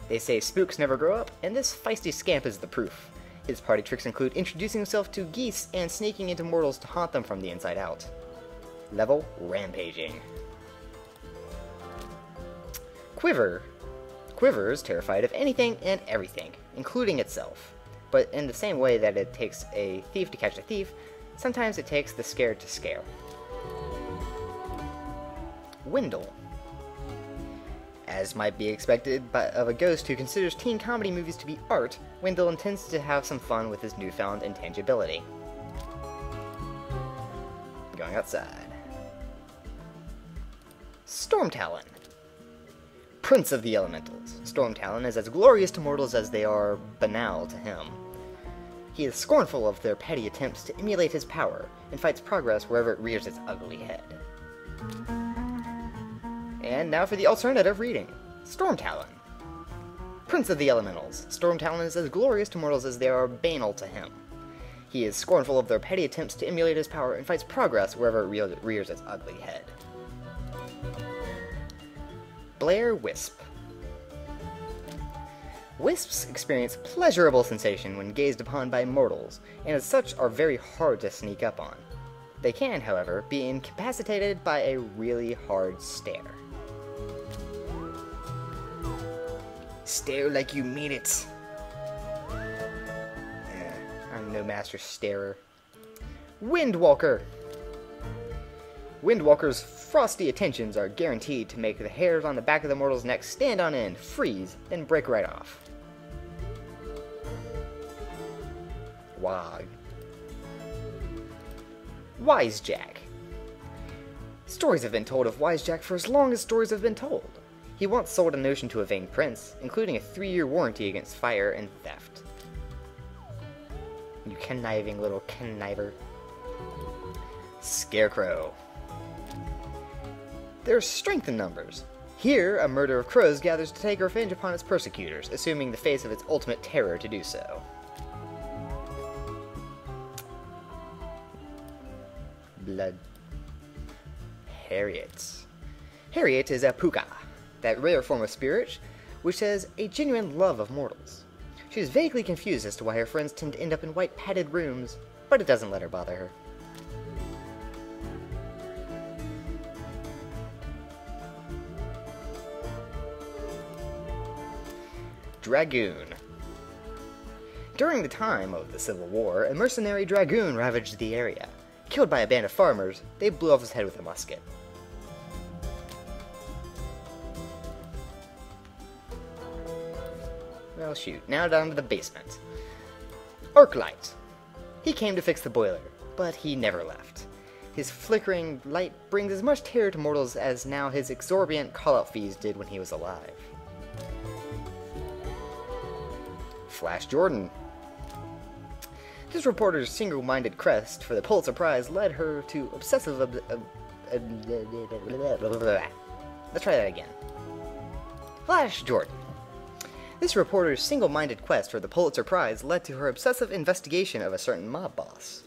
They say spooks never grow up, and this feisty scamp is the proof. His party tricks include introducing himself to geese and sneaking into mortals to haunt them from the inside out. Level, Rampaging. Quiver. Quiver is terrified of anything and everything, including itself. But in the same way that it takes a thief to catch a thief, sometimes it takes the scared to scare. Windle. As might be expected of a ghost who considers teen comedy movies to be art, Wendell intends to have some fun with his newfound intangibility. Going outside. Stormtalon. Prince of the Elementals. Stormtalon is as glorious to mortals as they are banal to him. He is scornful of their petty attempts to emulate his power, and fights progress wherever it rears its ugly head. And now for the alternative reading. Stormtalon. Prince of the Elementals. Stormtalon is as glorious to mortals as they are banal to him. He is scornful of their petty attempts to emulate his power and fights progress wherever it rears its ugly head. Blair Wisp. Wisps experience pleasurable sensation when gazed upon by mortals, and as such are very hard to sneak up on. They can, however, be incapacitated by a really hard stare. Stare like you mean it. I'm no master starer. Windwalker. Windwalker's frosty attentions are guaranteed to make the hairs on the back of the mortal's neck stand on end, freeze, then break right off. Wog. Wisejack. Stories have been told of Wisejack for as long as stories have been told. He once sold a notion to a vain prince, including a 3-year warranty against fire and theft. You conniving little conniver. Scarecrow. There's strength in numbers. Here, a murder of crows gathers to take revenge upon its persecutors, assuming the face of its ultimate terror to do so. Blood. Harriet. Harriet is a puka, that rare form of spirit which has a genuine love of mortals. She is vaguely confused as to why her friends tend to end up in white padded rooms, but it doesn't let her bother her. Dragoon. During the time of the Civil War, a mercenary dragoon ravaged the area. Killed by a band of farmers, they blew off his head with a musket. Well, shoot. Now down to the basement. Arclight. He came to fix the boiler, but he never left. His flickering light brings as much terror to mortals as now his exorbitant call-out fees did when he was alive. Flash Jordan. This reporter's single-minded quest for the Pulitzer Prize led her to obsessive Let's try that again. Flash Jordan. This reporter's single-minded quest for the Pulitzer Prize led to her obsessive investigation of a certain mob boss.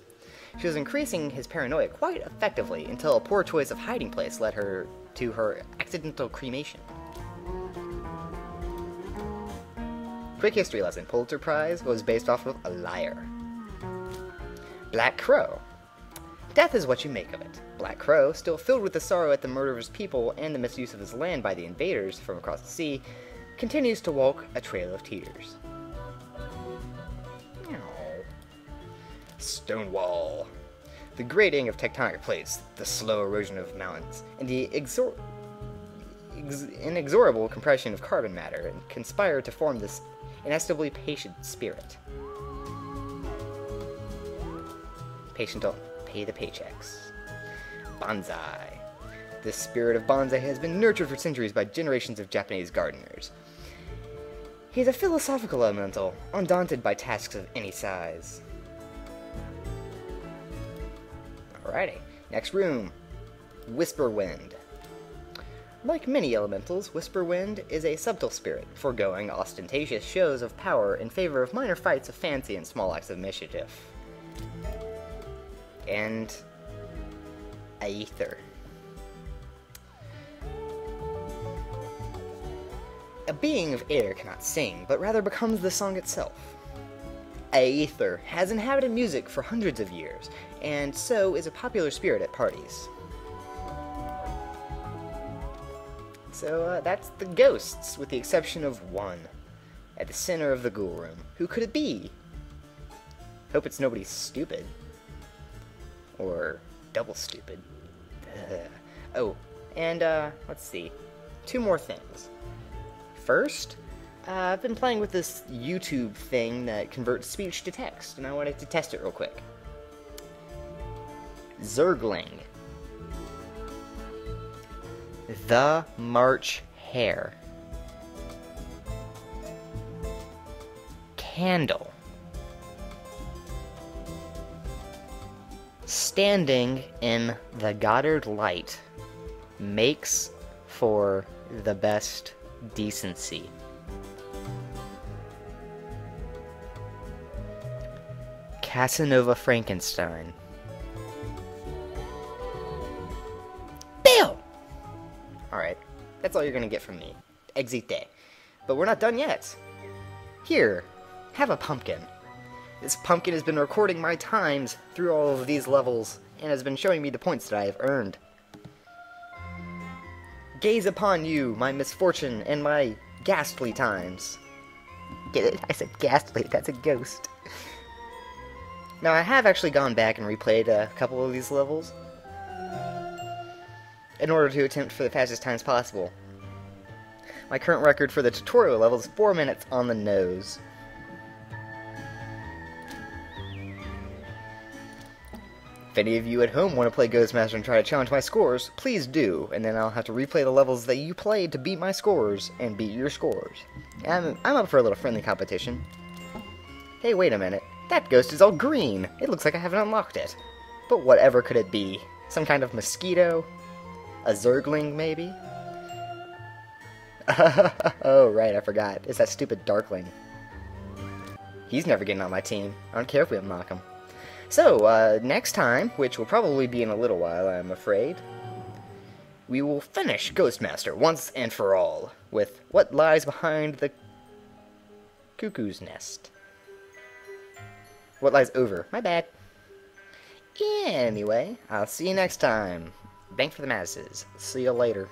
She was increasing his paranoia quite effectively until a poor choice of hiding place led her to her accidental cremation. Quick history lesson. Pulitzer Prize was based off of a liar. Black Crow. Death is what you make of it. Black Crow, still filled with the sorrow at the murder of his people and the misuse of his land by the invaders from across the sea, continues to walk a trail of tears. Stonewall. The grading of tectonic plates, the slow erosion of mountains, and the inexorable compression of carbon matter conspire to form this inestimably patient spirit. Patient don't pay the paychecks. Bonsai. This spirit of bonsai has been nurtured for centuries by generations of Japanese gardeners. He is a philosophical elemental, undaunted by tasks of any size. Alrighty, next room. Whisperwind. Like many elementals, Whisperwind is a subtle spirit, foregoing ostentatious shows of power in favor of minor fights of fancy and small acts of mischief. And Aether. A being of air cannot sing, but rather becomes the song itself. Aether has inhabited music for hundreds of years, and so is a popular spirit at parties. So that's the ghosts, with the exception of one, at the center of the ghoul room. Who could it be? Hope it's nobody stupid. Or double stupid. Oh, and let's see. 2 more things. First, I've been playing with this YouTube thing that converts speech to text, and I wanted to test it real quick. Zergling. The March Hare. Candle. Standing in the Goddard light makes for the best decency. Casanova Frankenstein. Bill! Alright, that's all you're gonna get from me. Exite. But we're not done yet. Here, have a pumpkin. This pumpkin has been recording my times through all of these levels, and has been showing me the points that I have earned. Gaze upon you, my misfortune, and my ghastly times. Get it? I said ghastly, that's a ghost. Now, I have actually gone back and replayed a couple of these levels in order to attempt for the fastest times possible. My current record for the tutorial level is 4 minutes on the nose. If any of you at home want to play Ghostmaster and try to challenge my scores, please do, and then I'll have to replay the levels that you played to beat my scores, and beat your scores. I'm up for a little friendly competition. Hey, wait a minute. That ghost is all green. It looks like I haven't unlocked it. But whatever could it be? Some kind of mosquito? A Zergling, maybe? Oh, right, I forgot. It's that stupid Darkling. He's never getting on my team. I don't care if we unlock him. So, next time, which will probably be in a little while, I'm afraid, we will finish Ghostmaster once and for all with what lies behind the cuckoo's nest. What lies over? My bad. Anyway, I'll see you next time. Bank for the masses. See you later.